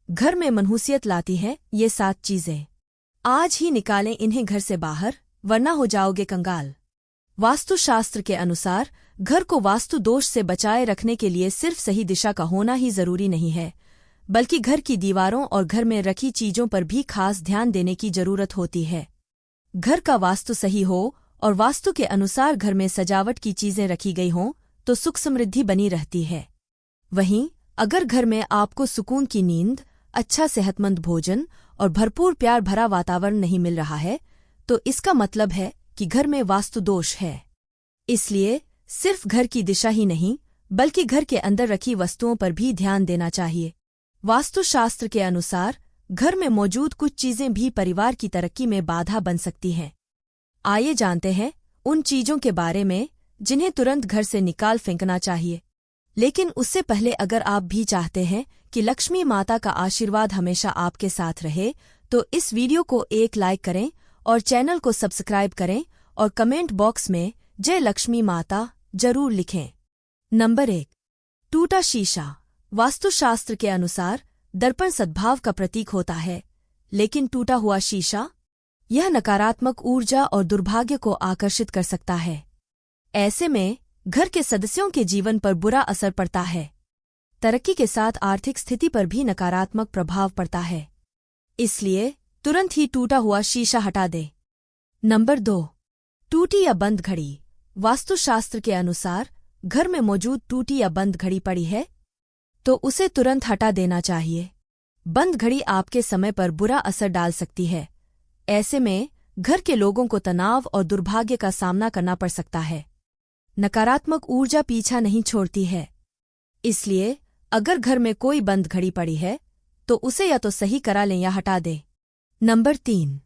घर में मनहूसियत लाती हैं ये 7 चीजें। आज ही निकालें इन्हें घर से बाहर, वरना हो जाओगे कंगाल। वास्तुशास्त्र के अनुसार घर को वास्तु दोष से बचाए रखने के लिए सिर्फ सही दिशा का होना ही जरूरी नहीं है, बल्कि घर की दीवारों और घर में रखी चीजों पर भी खास ध्यान देने की जरूरत होती है। घर का वास्तु सही हो और वास्तु के अनुसार घर में सजावट की चीजें रखी गई हों तो सुख समृद्धि बनी रहती है। वहीं अगर घर में आपको सुकून की नींद, अच्छा सेहतमंद भोजन और भरपूर प्यार भरा वातावरण नहीं मिल रहा है, तो इसका मतलब है कि घर में वास्तु दोष है। इसलिए सिर्फ घर की दिशा ही नहीं, बल्कि घर के अंदर रखी वस्तुओं पर भी ध्यान देना चाहिए। वास्तुशास्त्र के अनुसार घर में मौजूद कुछ चीजें भी परिवार की तरक्की में बाधा बन सकती हैं। आइए जानते हैं उन चीजों के बारे में जिन्हें तुरंत घर से निकाल फेंकना चाहिए। लेकिन उससे पहले अगर आप भी चाहते हैं कि लक्ष्मी माता का आशीर्वाद हमेशा आपके साथ रहे, तो इस वीडियो को एक लाइक करें और चैनल को सब्सक्राइब करें और कमेंट बॉक्स में जय लक्ष्मी माता जरूर लिखें। नंबर 1, टूटा शीशा। वास्तुशास्त्र के अनुसार दर्पण सद्भाव का प्रतीक होता है, लेकिन टूटा हुआ शीशा यह नकारात्मक ऊर्जा और दुर्भाग्य को आकर्षित कर सकता है। ऐसे में घर के सदस्यों के जीवन पर बुरा असर पड़ता है। तरक्की के साथ आर्थिक स्थिति पर भी नकारात्मक प्रभाव पड़ता है। इसलिए तुरंत ही टूटा हुआ शीशा हटा दे। नंबर 2, टूटी या बंद घड़ी। वास्तुशास्त्र के अनुसार घर में मौजूद टूटी या बंद घड़ी पड़ी है तो उसे तुरंत हटा देना चाहिए। बंद घड़ी आपके समय पर बुरा असर डाल सकती है। ऐसे में घर के लोगों को तनाव और दुर्भाग्य का सामना करना पड़ सकता है। नकारात्मक ऊर्जा पीछा नहीं छोड़ती है। इसलिए अगर घर में कोई बंद घड़ी पड़ी है तो उसे या तो सही करा लें या हटा दें। नंबर 3,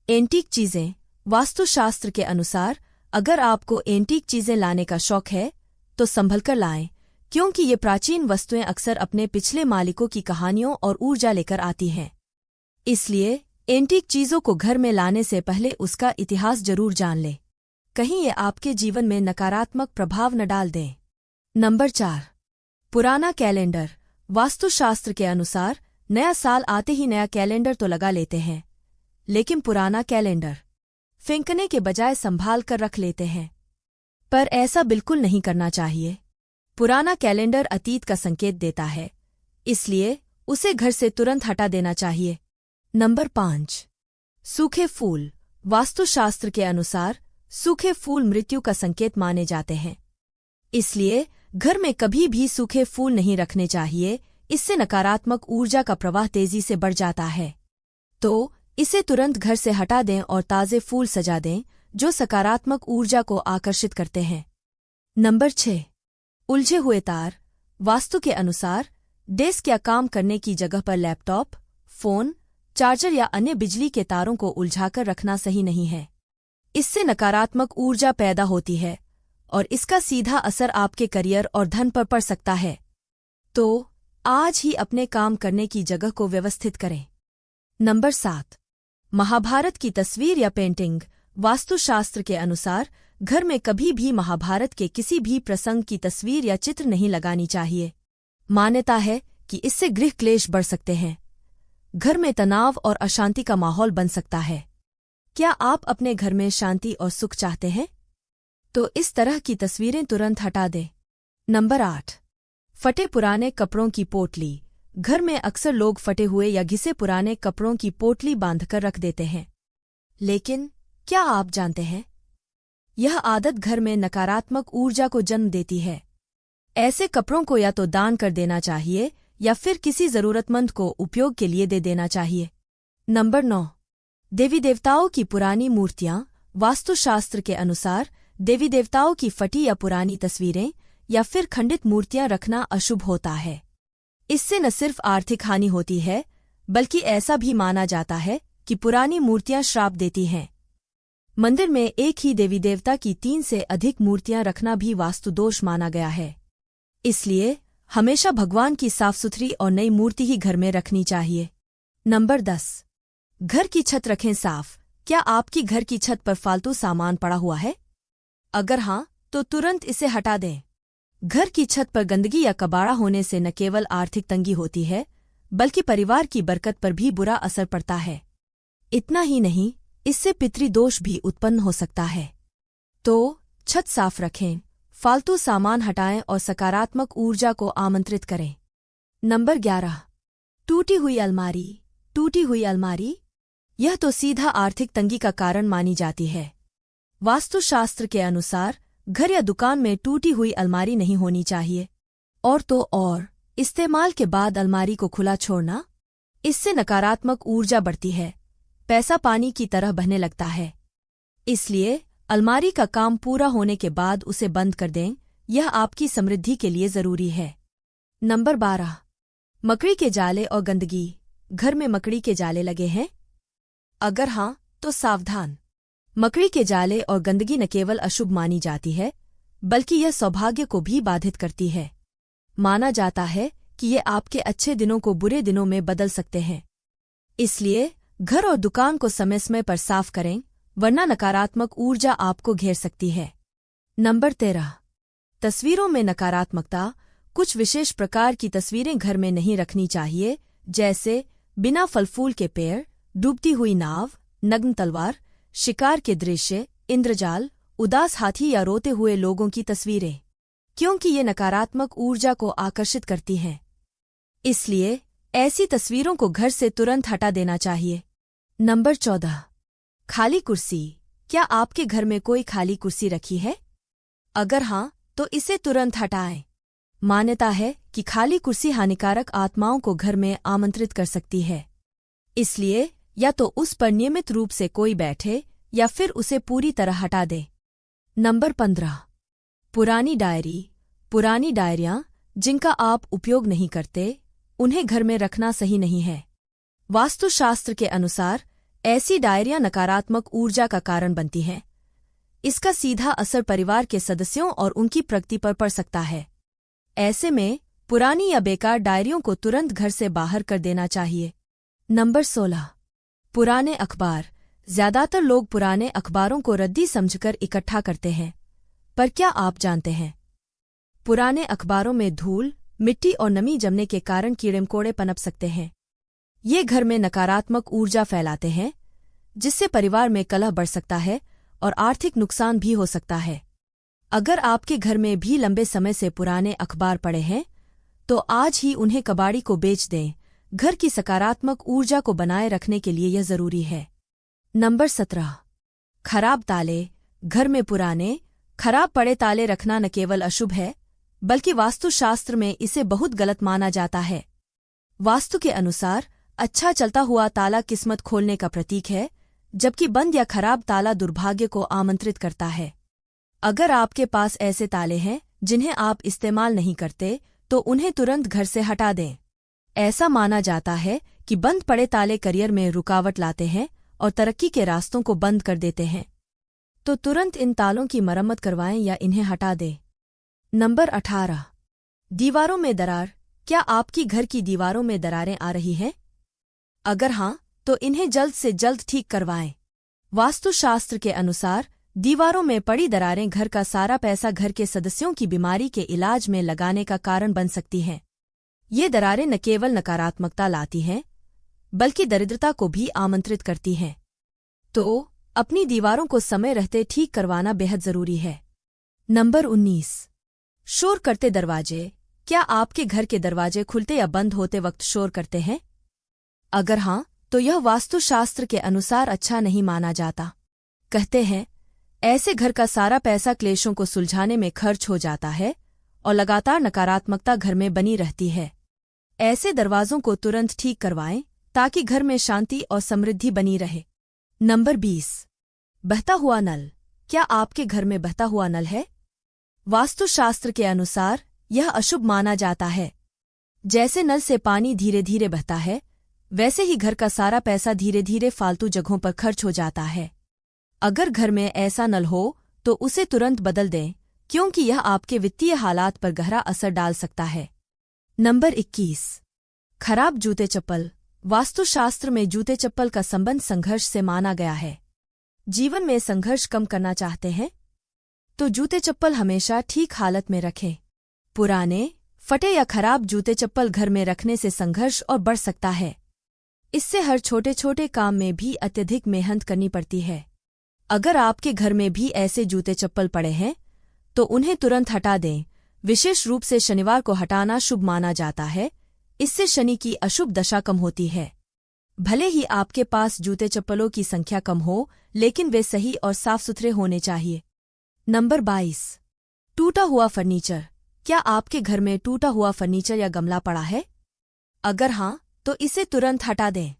एंटीक चीजें। वास्तुशास्त्र के अनुसार अगर आपको एंटीक चीजें लाने का शौक है तो संभल कर लाएं, क्योंकि ये प्राचीन वस्तुएं अक्सर अपने पिछले मालिकों की कहानियों और ऊर्जा लेकर आती हैं। इसलिए एंटीक चीजों को घर में लाने से पहले उसका इतिहास जरूर जान लें, कहीं ये आपके जीवन में नकारात्मक प्रभाव न डाल दें। नंबर 4, पुराना कैलेंडर। वास्तुशास्त्र के अनुसार नया साल आते ही नया कैलेंडर तो लगा लेते हैं, लेकिन पुराना कैलेंडर फेंकने के बजाय संभाल कर रख लेते हैं। पर ऐसा बिल्कुल नहीं करना चाहिए। पुराना कैलेंडर अतीत का संकेत देता है, इसलिए उसे घर से तुरंत हटा देना चाहिए। नंबर 5, सूखे फूल। वास्तुशास्त्र के अनुसार सूखे फूल मृत्यु का संकेत माने जाते हैं। इसलिए घर में कभी भी सूखे फूल नहीं रखने चाहिए, इससे नकारात्मक ऊर्जा का प्रवाह तेजी से बढ़ जाता है। तो इसे तुरंत घर से हटा दें और ताजे फूल सजा दें जो सकारात्मक ऊर्जा को आकर्षित करते हैं। नंबर 6, उलझे हुए तार। वास्तु के अनुसार डेस्क या काम करने की जगह पर लैपटॉप, फोन, चार्जर या अन्य बिजली के तारों को उलझाकर रखना सही नहीं है। इससे नकारात्मक ऊर्जा पैदा होती है और इसका सीधा असर आपके करियर और धन पर पड़ सकता है। तो आज ही अपने काम करने की जगह को व्यवस्थित करें। नंबर 7, महाभारत की तस्वीर या पेंटिंग। वास्तुशास्त्र के अनुसार घर में कभी भी महाभारत के किसी भी प्रसंग की तस्वीर या चित्र नहीं लगानी चाहिए। मान्यता है कि इससे गृह क्लेश बढ़ सकते हैं। घर में तनाव और अशांति का माहौल बन सकता है। क्या आप अपने घर में शांति और सुख चाहते हैं? तो इस तरह की तस्वीरें तुरंत हटा दें। नंबर 8, फटे पुराने कपड़ों की पोटली। घर में अक्सर लोग फटे हुए या घिसे पुराने कपड़ों की पोटली बांधकर रख देते हैं। लेकिन क्या आप जानते हैं, यह आदत घर में नकारात्मक ऊर्जा को जन्म देती है। ऐसे कपड़ों को या तो दान कर देना चाहिए या फिर किसी जरूरतमंद को उपयोग के लिए दे देना चाहिए। नंबर 9, देवी देवताओं की पुरानी मूर्तियां। वास्तुशास्त्र के अनुसार देवी देवताओं की फटी या पुरानी तस्वीरें या फिर खंडित मूर्तियां रखना अशुभ होता है। इससे न सिर्फ आर्थिक हानि होती है, बल्कि ऐसा भी माना जाता है कि पुरानी मूर्तियां श्राप देती हैं। मंदिर में एक ही देवी देवता की 3 से अधिक मूर्तियां रखना भी वास्तुदोष माना गया है। इसलिए हमेशा भगवान की साफ सुथरी और नई मूर्ति ही घर में रखनी चाहिए। नंबर 10, घर की छत रखें साफ। क्या आपकी घर की छत पर फालतू सामान पड़ा हुआ है? अगर हाँ, तो तुरंत इसे हटा दें। घर की छत पर गंदगी या कबाड़ा होने से न केवल आर्थिक तंगी होती है, बल्कि परिवार की बरकत पर भी बुरा असर पड़ता है। इतना ही नहीं, इससे पितृदोष भी उत्पन्न हो सकता है। तो छत साफ रखें, फालतू सामान हटाएं और सकारात्मक ऊर्जा को आमंत्रित करें। नंबर 11। टूटी हुई अलमारी। टूटी हुई अलमारी, यह तो सीधा आर्थिक तंगी का कारण मानी जाती है। वास्तुशास्त्र के अनुसार घर या दुकान में टूटी हुई अलमारी नहीं होनी चाहिए। और तो और इस्तेमाल के बाद अलमारी को खुला छोड़ना, इससे नकारात्मक ऊर्जा बढ़ती है, पैसा पानी की तरह बहने लगता है। इसलिए अलमारी का काम पूरा होने के बाद उसे बंद कर दें, यह आपकी समृद्धि के लिए जरूरी है। नंबर 12। मकड़ी के जाले और गंदगी। घर में मकड़ी के जाले लगे हैं? अगर हाँ, तो सावधान। मकड़ी के जाले और गंदगी न केवल अशुभ मानी जाती है, बल्कि यह सौभाग्य को भी बाधित करती है। माना जाता है कि ये आपके अच्छे दिनों को बुरे दिनों में बदल सकते हैं। इसलिए घर और दुकान को समय समय पर साफ करें, वरना नकारात्मक ऊर्जा आपको घेर सकती है। नंबर 13। तस्वीरों में नकारात्मकता। कुछ विशेष प्रकार की तस्वीरें घर में नहीं रखनी चाहिए, जैसे बिना फल फूल के पेड़, डूबती हुई नाव, नग्न तलवार, शिकार के दृश्य, इंद्रजाल, उदास हाथी या रोते हुए लोगों की तस्वीरें, क्योंकि ये नकारात्मक ऊर्जा को आकर्षित करती हैं। इसलिए ऐसी तस्वीरों को घर से तुरंत हटा देना चाहिए। नंबर 14। खाली कुर्सी। क्या आपके घर में कोई खाली कुर्सी रखी है? अगर हाँ, तो इसे तुरंत हटाएं। मान्यता है कि खाली कुर्सी हानिकारक आत्माओं को घर में आमंत्रित कर सकती है। इसलिए या तो उस पर नियमित रूप से कोई बैठे या फिर उसे पूरी तरह हटा दे। नंबर 15। पुरानी डायरी। पुरानी डायरियां जिनका आप उपयोग नहीं करते, उन्हें घर में रखना सही नहीं है। वास्तुशास्त्र के अनुसार ऐसी डायरियां नकारात्मक ऊर्जा का कारण बनती हैं। इसका सीधा असर परिवार के सदस्यों और उनकी प्रगति पर पड़ सकता है। ऐसे में पुरानी या बेकार डायरियों को तुरंत घर से बाहर कर देना चाहिए। नंबर 16। पुराने अखबार। ज्यादातर लोग पुराने अखबारों को रद्दी समझकर इकट्ठा करते हैं, पर क्या आप जानते हैं, पुराने अखबारों में धूल, मिट्टी और नमी जमने के कारण कीड़े-मकोड़े पनप सकते हैं। ये घर में नकारात्मक ऊर्जा फैलाते हैं, जिससे परिवार में कलह बढ़ सकता है और आर्थिक नुकसान भी हो सकता है। अगर आपके घर में भी लंबे समय से पुराने अखबार पड़े हैं, तो आज ही उन्हें कबाड़ी को बेच दें। घर की सकारात्मक ऊर्जा को बनाए रखने के लिए यह जरूरी है। नंबर 17। खराब ताले। घर में पुराने, खराब पड़े ताले रखना न केवल अशुभ है, बल्कि वास्तुशास्त्र में इसे बहुत गलत माना जाता है। वास्तु के अनुसार अच्छा चलता हुआ ताला किस्मत खोलने का प्रतीक है, जबकि बंद या खराब ताला दुर्भाग्य को आमंत्रित करता है। अगर आपके पास ऐसे ताले हैं जिन्हें आप इस्तेमाल नहीं करते, तो उन्हें तुरंत घर से हटा दें। ऐसा माना जाता है कि बंद पड़े ताले करियर में रुकावट लाते हैं और तरक्की के रास्तों को बंद कर देते हैं। तो तुरंत इन तालों की मरम्मत करवाएं या इन्हें हटा दें। नंबर 18। दीवारों में दरार। क्या आपकी घर की दीवारों में दरारें आ रही हैं? अगर हाँ, तो इन्हें जल्द से जल्द ठीक करवाएं। वास्तुशास्त्र के अनुसार दीवारों में पड़ी दरारें घर का सारा पैसा घर के सदस्यों की बीमारी के इलाज में लगाने का कारण बन सकती हैं। ये दरारें न केवल नकारात्मकता लाती हैं, बल्कि दरिद्रता को भी आमंत्रित करती हैं। तो अपनी दीवारों को समय रहते ठीक करवाना बेहद जरूरी है। नंबर 19। शोर करते दरवाजे। क्या आपके घर के दरवाजे खुलते या बंद होते वक्त शोर करते हैं? अगर हाँ, तो यह वास्तुशास्त्र के अनुसार अच्छा नहीं माना जाता। कहते हैं, ऐसे घर का सारा पैसा क्लेशों को सुलझाने में खर्च हो जाता है और लगातार नकारात्मकता घर में बनी रहती है। ऐसे दरवाजों को तुरंत ठीक करवाएं, ताकि घर में शांति और समृद्धि बनी रहे। नंबर 20। बहता हुआ नल। क्या आपके घर में बहता हुआ नल है? वास्तुशास्त्र के अनुसार यह अशुभ माना जाता है। जैसे नल से पानी धीरे धीरे बहता है, वैसे ही घर का सारा पैसा धीरे धीरे फालतू जगहों पर खर्च हो जाता है। अगर घर में ऐसा नल हो, तो उसे तुरंत बदल दें, क्योंकि यह आपके वित्तीय हालात पर गहरा असर डाल सकता है। नंबर 21। खराब जूते चप्पल। वास्तुशास्त्र में जूते चप्पल का संबंध संघर्ष से माना गया है। जीवन में संघर्ष कम करना चाहते हैं, तो जूते चप्पल हमेशा ठीक हालत में रखें। पुराने, फटे या खराब जूते चप्पल घर में रखने से संघर्ष और बढ़ सकता है। इससे हर छोटे छोटे काम में भी अत्यधिक मेहनत करनी पड़ती है। अगर आपके घर में भी ऐसे जूते चप्पल पड़े हैं तो उन्हें तुरंत हटा दें। विशेष रूप से शनिवार को हटाना शुभ माना जाता है। इससे शनि की अशुभ दशा कम होती है। भले ही आपके पास जूते चप्पलों की संख्या कम हो, लेकिन वे सही और साफ सुथरे होने चाहिए। नंबर 22। टूटा हुआ फर्नीचर। क्या आपके घर में टूटा हुआ फर्नीचर या गमला पड़ा है? अगर हाँ, तो इसे तुरंत हटा दें।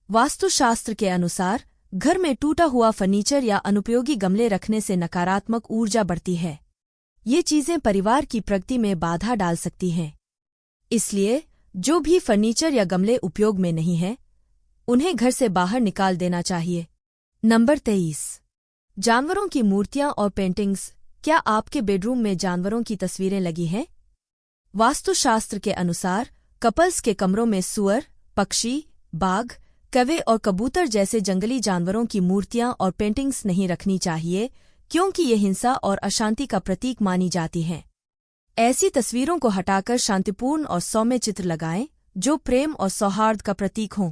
वास्तुशास्त्र के अनुसार घर में टूटा हुआ फर्नीचर या अनुपयोगी गमले रखने से नकारात्मक ऊर्जा बढ़ती है। ये चीजें परिवार की प्रगति में बाधा डाल सकती हैं। इसलिए जो भी फर्नीचर या गमले उपयोग में नहीं हैं, उन्हें घर से बाहर निकाल देना चाहिए। नंबर 23। जानवरों की मूर्तियां और पेंटिंग्स। क्या आपके बेडरूम में जानवरों की तस्वीरें लगी हैं? वास्तुशास्त्र के अनुसार कपल्स के कमरों में सूअर, पक्षी, बाघ, कौवे और कबूतर जैसे जंगली जानवरों की मूर्तियां और पेंटिंग्स नहीं रखनी चाहिए, क्योंकि ये हिंसा और अशांति का प्रतीक मानी जाती हैं। ऐसी तस्वीरों को हटाकर शांतिपूर्ण और सौम्य चित्र लगाएं, जो प्रेम और सौहार्द का प्रतीक हों।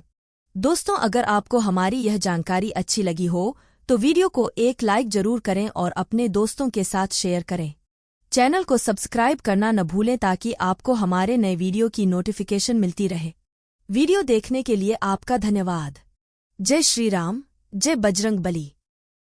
दोस्तों, अगर आपको हमारी यह जानकारी अच्छी लगी हो तो वीडियो को एक लाइक जरूर करें और अपने दोस्तों के साथ शेयर करें। चैनल को सब्सक्राइब करना न भूलें ताकि आपको हमारे नए वीडियो की नोटिफिकेशन मिलती रहे। वीडियो देखने के लिए आपका धन्यवाद। जय श्री राम, जय बजरंग बली।